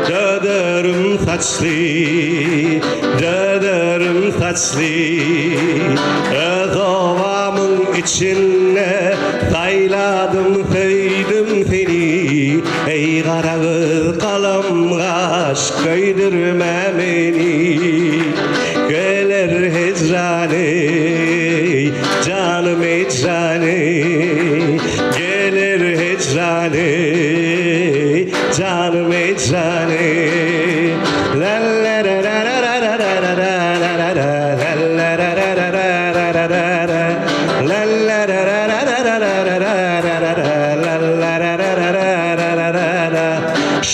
dödürüm saçlı, dödürüm saçlı. Öz ovamın içine sayladım sevdim seni. Ey karagöz kalım kaş köydürme beni. Gelir hicrani canım hicrani, gelir hicrani canım hicrani. La la la la la la la la la la la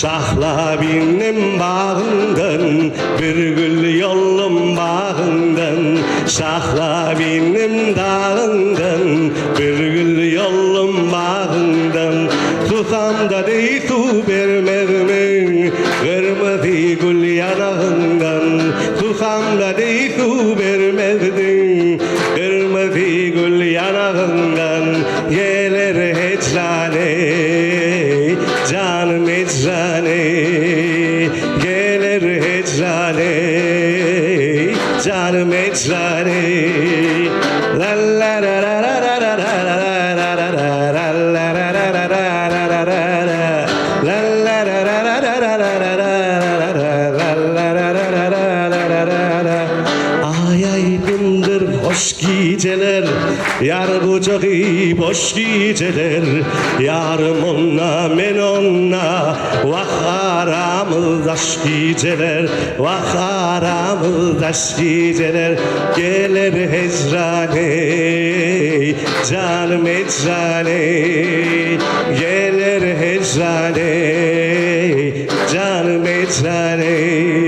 şahla benim bağımdan, bir gül yolum bağımdan. Şahla benim dağımdan, bir gül yolum bağımdan. Susam da dey su vermezmin, kırmızı gül yanağından. Susam da dey su vermezdin, kırmızı gül yanağından. Gelir hicrani canım hicrani, gelir hicrani canım hicrani. La la la la la la la la la la. Ay ay gündür hoş geceler, yar kucağı boş geceler. Yarım onna men onna, vah aramız aşk geceler, vah aramız aşk geceler. Gelir hicrani canım hicrani, gelir hicrani canım hicrani.